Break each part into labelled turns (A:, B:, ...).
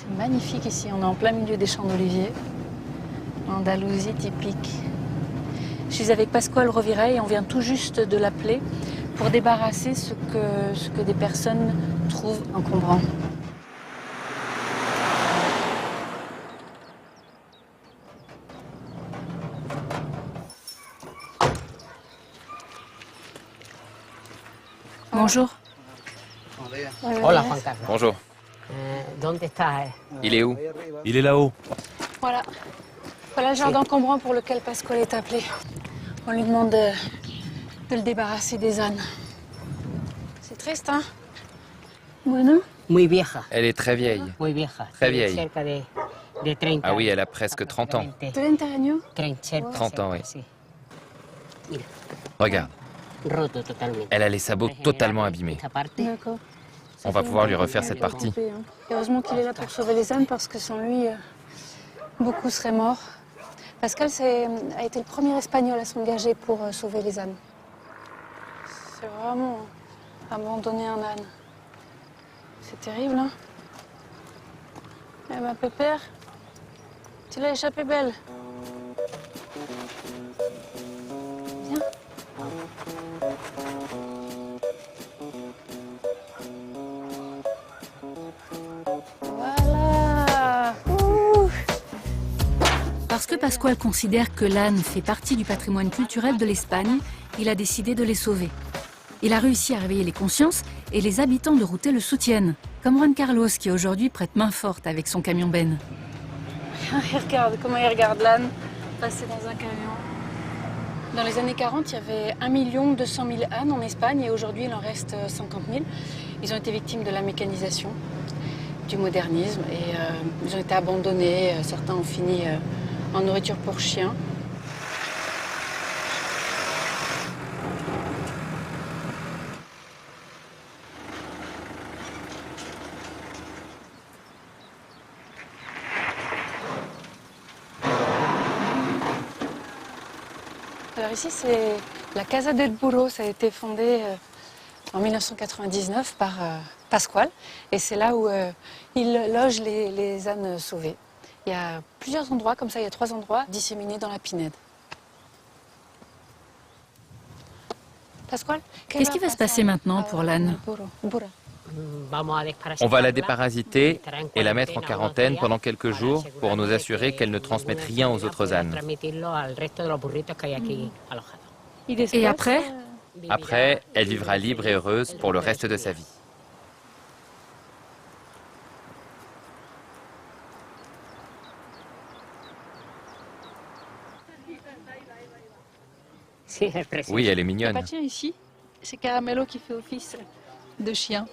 A: C'est magnifique ici, on est en plein milieu des champs d'oliviers. Andalousie typique. Je suis avec Pascual Rovira et on vient tout juste de l'appeler pour débarrasser ce que des personnes trouvent encombrant. Bonjour.
B: Hola, Juan Carlos.
C: Bonjour.
B: ¿Dónde está?
C: Il est où?
D: Il est là-haut.
A: Voilà. Voilà le genre d'encombrant pour lequel Pascual est appelé. On lui demande de le débarrasser des ânes. C'est triste, hein? Bueno.
B: Muy vieja.
C: Elle est très vieille.
B: Muy vieja.
C: Très vieille.
B: Cerca de 30
C: Ah oui,
B: años.
C: elle a presque 30 ans.
A: 30 años?
C: 30 ans, oui.
B: Sí. Mira,
C: Regarde,
B: roto totalmente.
C: elle a les sabots totalement abîmés.
B: Esta parte,
A: D'accord.
C: On va pouvoir lui refaire cette partie.
A: Heureusement qu'il est là pour sauver les ânes parce que sans lui, beaucoup seraient morts. Pascual a été le premier Espagnol à s'engager pour sauver les ânes. C'est vraiment abandonner un âne. C'est terrible, hein? Eh ma pépère, tu l'as échappé belle. Viens. Voilà. Ouh. Parce que Pascual considère que l'âne fait partie du patrimoine culturel de l'Espagne, il a décidé de les sauver. Il a réussi à réveiller les consciences et les habitants de Routet le soutiennent, comme Juan Carlos qui aujourd'hui prête main forte avec son camion benne. Regarde comment il regarde l'âne passer dans un camion. Dans les années 40, il y avait 1 200 000 ânes en Espagne et aujourd'hui il en reste 50 000. Ils ont été victimes de la mécanisation, du modernisme et ils ont été abandonnés. Certains ont fini en nourriture pour chiens. Alors ici, c'est la Casa del Burro. Ça a été fondé en 1999 par Pascual. Et c'est là où il loge les ânes sauvés. Il y a plusieurs endroits, comme ça, il y a 3 endroits disséminés dans la Pinède. Pascual, qu'est-ce qui va se passer maintenant pour l'âne?
C: On va la déparasiter et la mettre en quarantaine pendant quelques jours pour nous assurer qu'elle ne transmette rien aux autres ânes.
A: Et après?
C: Après, elle vivra libre et heureuse pour le reste de sa vie. Oui, elle est
A: Il n'y a
C: mignonne.
A: pas de chien ici. C'est Caramello qui fait office de chien.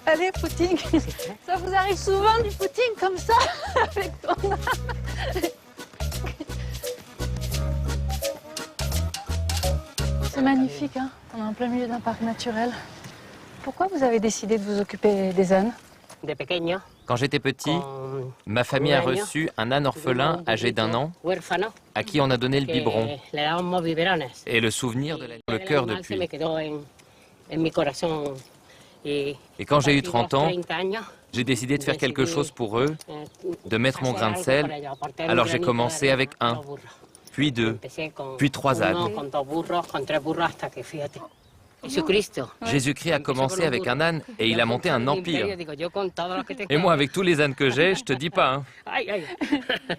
A: Allez, footing. Ça vous arrive souvent du footing comme ça avec ton âne? C'est magnifique, hein? On est en plein milieu d'un parc naturel. Pourquoi vous avez décidé de vous occuper des ânes?
B: De pequeño,
C: Quand j'étais petit, ma famille a reçu un âne orphelin âgé d'1 an
B: huérfano,
C: à qui on a donné le biberon
B: que le dábamos biberones.
C: et le souvenir de le cœur depuis.
B: Se me quedó en mi corazón.
C: Et quand j'ai eu 30 ans,
B: 30 años,
C: j'ai décidé de faire quelque chose pour eux, de mettre mon grain de sel. Alors j'ai commencé avec 1, puis 2, puis 3 ânes. Jésus-Christ a commencé avec un âne et il a monté un empire. Et moi, avec tous les ânes que j'ai, je te dis pas. Hein.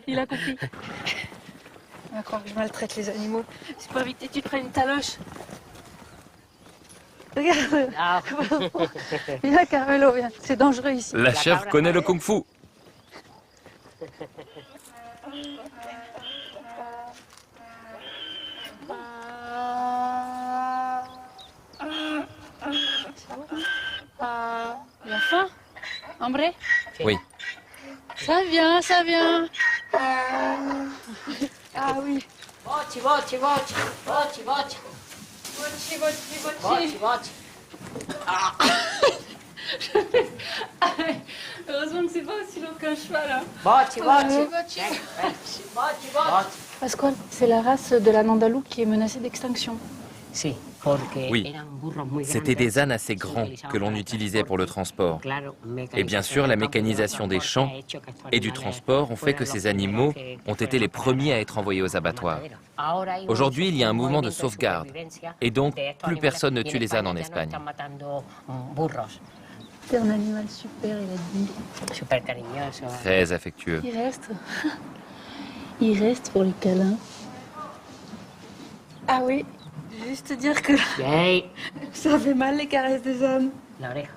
A: Il a compris. On va croire que je maltraite les animaux. C'est pour éviter que tu te prennes une taloche. Regarde.
B: Ah.
A: Viens, Carmelo, viens. C'est dangereux ici.
C: La chèvre connaît le kung-fu.
A: Il a faim? Ambré?
C: Oui.
A: Ça vient, ça vient. Ah oui.
B: Bochi, bochi, bochi, bochi, bochi.
A: Bochi, bochi, bochi.
B: Bochi, bochi.
A: Heureusement que c'est pas aussi long qu'un cheval. Hein.
B: Bochi, bochi.
A: Bochi.
B: Bochi, bochi.
A: Pascual, c'est la race de l'âne andalou qui est menacée d'extinction.
B: Sí,
C: Oui, c'était des ânes assez grands que l'on utilisait pour le transport. Et bien sûr, la mécanisation des champs et du transport ont fait que ces animaux ont été les premiers à être envoyés aux abattoirs. Aujourd'hui, il y a un mouvement de sauvegarde. Et donc, plus personne ne tue les ânes en Espagne.
A: C'est un animal super, il a dit.
B: Super cariñoso.
C: Très affectueux.
A: Il reste. Il reste pour les câlins. Ah oui, juste dire que
B: Hey,
A: ça fait mal les caresses des ânes.
B: la oreja.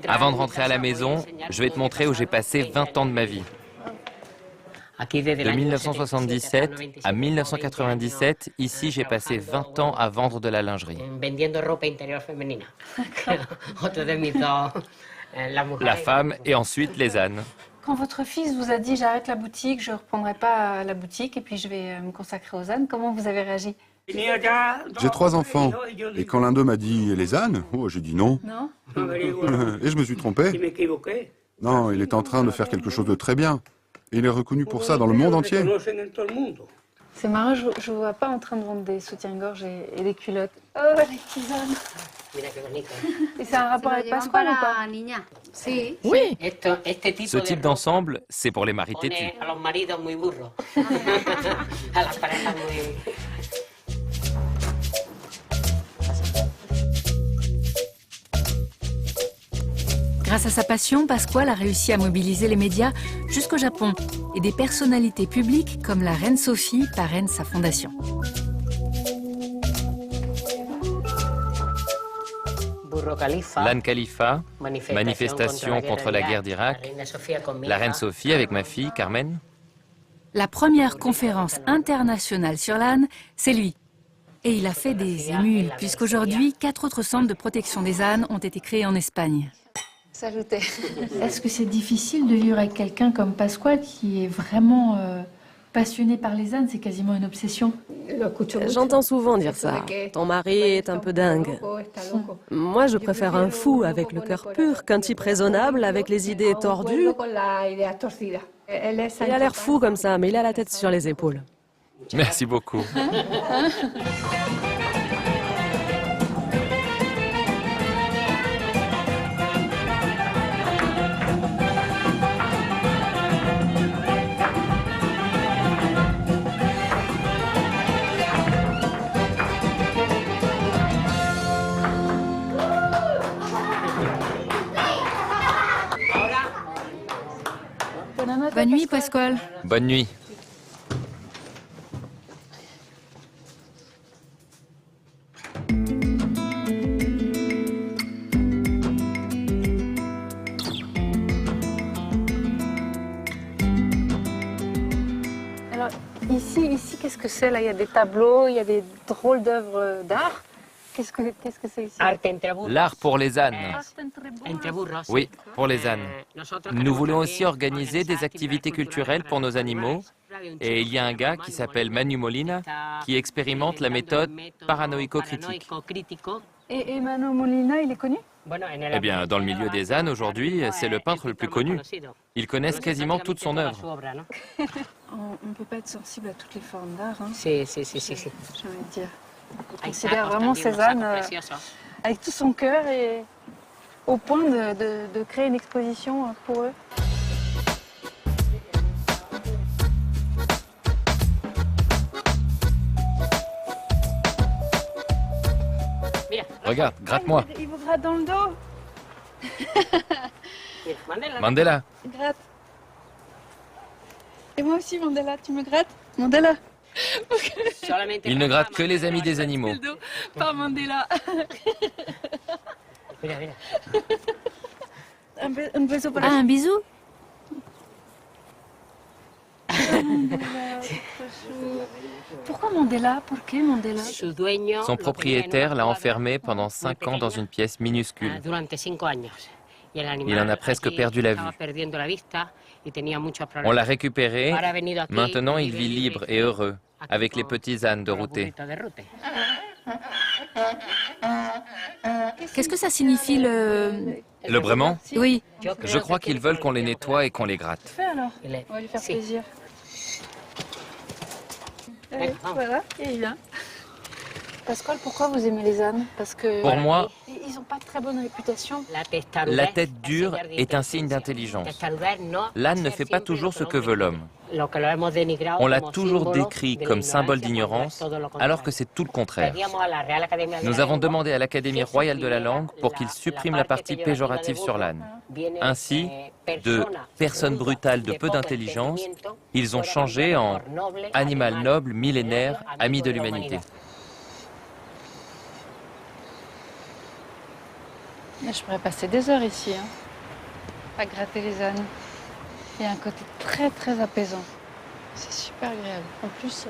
C: Avant de rentrer à la maison, je vais te montrer où j'ai passé 20 ans de ma vie. De 1977 à 1997, ici j'ai passé 20 ans à vendre de la lingerie.
B: Vendiendo ropa interior femenina. Otro de mis dos, la mujer.
C: La femme et ensuite les ânes.
A: Quand votre fils vous a dit j'arrête la boutique, je ne reprendrai pas la boutique et puis je vais me consacrer aux ânes, comment vous avez réagi?
D: J'ai 3 enfants. Et quand l'un d'eux m'a dit les ânes, oh, j'ai dit non.
A: Non?
D: Et je me suis trompé. Non, il est en train de faire quelque chose de très bien. Et il est reconnu pour ça dans le monde entier.
A: C'est marrant, je ne vois pas en train de vendre des soutiens-gorge et des culottes. Oh, les petits ânes!
B: Mira qué bonito.
A: Et c'est un rapport avec Pasquale ou pas?
C: Oui,
B: Este tipo
C: ce type d'ensemble, c'est pour les maris têtus.
B: pone a los maridos muy burros. A las parejas muy...
A: Grâce à sa passion, Pasquale a réussi à mobiliser les médias jusqu'au Japon et des personnalités publiques comme la reine Sophie parrainent sa fondation.
B: Burro Khalifa.
C: L'âne Khalifa, manifestation contre la guerre d'Irak, la reine Sophie avec ma fille Carmen.
A: La première conférence internationale sur l'âne, c'est lui. Et il a fait des émules, puisqu'aujourd'hui, 4 autres centres de protection des ânes ont été créés en Espagne. Est-ce que c'est difficile de vivre avec quelqu'un comme Pasquale qui est vraiment passionné par les ânes? C'est quasiment une obsession.
E: J'entends souvent dire ça. Ton mari est un peu dingue. Moi, je préfère un fou avec le cœur pur qu'un type raisonnable avec les idées tordues. Il a l'air fou comme ça, mais il a la tête sur les épaules.
C: Merci beaucoup.
A: Bonne nuit, Pasquale.
C: Bonne nuit.
A: Alors, ici qu'est-ce que c'est? Là, il y a des tableaux, il y a des drôles d'œuvres d'art. Qu'est-ce que c'est ici?
B: Arte entre burros.
C: L'art pour les ânes.
B: Entre burros.
C: Oui, pour les ânes.
B: Nosotros
C: Nous
B: queremos
C: voulons aussi
B: también
C: organiser des
B: organizar
C: activités culturelles pour nos animaux. Et il y a un gars qui s'appelle Manu Molina qui expérimente la méthode paranoïco-critique.
A: Et Manu Molina, il est connu?
C: Eh bien, dans le milieu des ânes, aujourd'hui, c'est le peintre le plus connu. Ils connaissent quasiment toute son œuvre.
A: On ne peut pas être sensible à toutes les formes d'art, hein,
B: Si, si.
A: j'ai envie de dire. On considère vraiment ces ânes avec tout son cœur et au point de créer une exposition pour eux.
C: Regarde, gratte-moi.
A: Il vous gratte dans le dos.
C: Mandela.
A: Gratte. Et moi aussi, Mandela, tu me grattes? Mandela.
C: Il ne gratte que les amis des animaux.
A: Le dos par Mandela. Un bisou pour un bisou? Pourquoi Mandela? Pourquoi Mandela?
C: Son propriétaire l'a enfermé pendant 5 ans dans une pièce minuscule. Il en a presque perdu la vue. On l'a récupéré. Maintenant, il vit libre et heureux avec les petits ânes de Routé.
A: Qu'est-ce que ça signifie le
C: Le brément?
A: Oui.
C: Je crois qu'ils veulent qu'on les nettoie et qu'on les gratte.
F: Fais alors, on va lui faire plaisir. Allez, voilà, et il vient. Pascal, pourquoi vous aimez les ânes? Parce que
C: Pour moi,
F: ils n'ont pas de très bonne réputation.
C: la tête dure est un signe d'intelligence. L'âne ne fait pas toujours ce que veut l'homme. On l'a toujours décrit comme symbole d'ignorance, alors que c'est tout le contraire. Nous avons demandé à l'Académie royale de la langue pour qu'ils suppriment la partie péjorative sur l'âne. Ainsi, de personne brutale de peu d'intelligence, ils ont changé en animal noble, millénaire, ami de l'humanité.
F: Je pourrais passer des heures ici, hein, à gratter les ânes. Il y a un côté très très apaisant. C'est super agréable. En plus,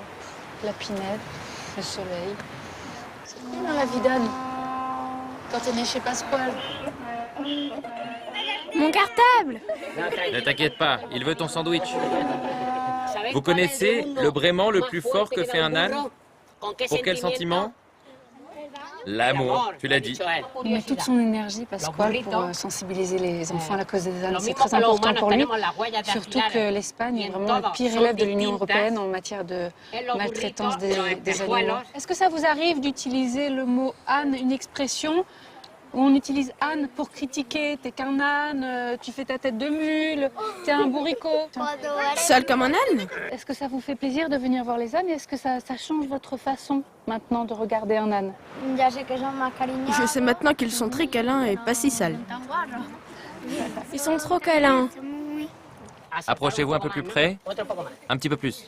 F: la pinède, le soleil. C'est cool dans la vie d'âne. Quand on est chez Pasquale.
A: Mon cartable!
C: Ne t'inquiète pas, il veut ton sandwich. Vous connaissez le brément le plus fort que fait un âne? Pour quel sentiment? L'amour, tu l'as dit.
F: Il met toute son énergie, Pasquale, pour sensibiliser les enfants à la cause des ânes. C'est très important pour lui, surtout que l'Espagne est vraiment le pire élève de l'Union européenne en matière de maltraitance des animaux. Est-ce que ça vous arrive d'utiliser le mot âne, une expression où on utilise âne pour critiquer? T'es qu'un âne, tu fais ta tête de mule, t'es un bourricot.
G: Seul comme un âne?
F: Est-ce que ça vous fait plaisir de venir voir les ânes et est-ce que ça change votre façon maintenant de regarder un âne?
G: Je sais maintenant qu'ils sont très câlins et pas si sales.
A: Ils sont trop câlins.
C: Approchez-vous un peu plus près. Un petit peu plus.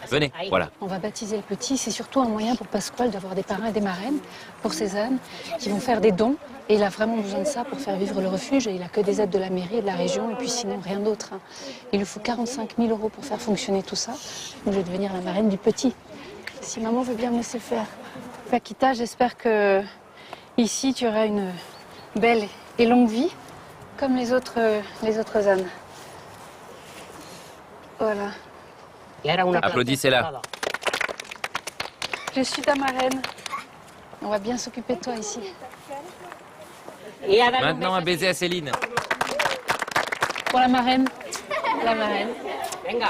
C: Venez, voilà.
F: On va baptiser le petit, c'est surtout un moyen pour Pasquale d'avoir des parrains et des marraines pour ses ânes qui vont faire des dons. Et il a vraiment besoin de ça pour faire vivre le refuge et il n'a que des aides de la mairie et de la région et puis sinon rien d'autre. Hein. Il lui faut 45 000 € pour faire fonctionner tout ça. Donc je vais devenir la marraine du petit. Si maman veut bien me laisser faire. Paquita, j'espère que ici tu auras une belle et longue vie comme les autres ânes. Voilà.
C: Applaudissez-la.
F: Je suis ta marraine. On va bien s'occuper de toi ici.
C: Maintenant, un baiser à Céline.
F: Pour la marraine. La marraine.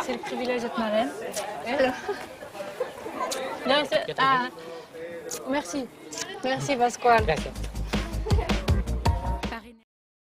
F: C'est le privilège d'être marraine. Non, merci. Merci, Pasquale.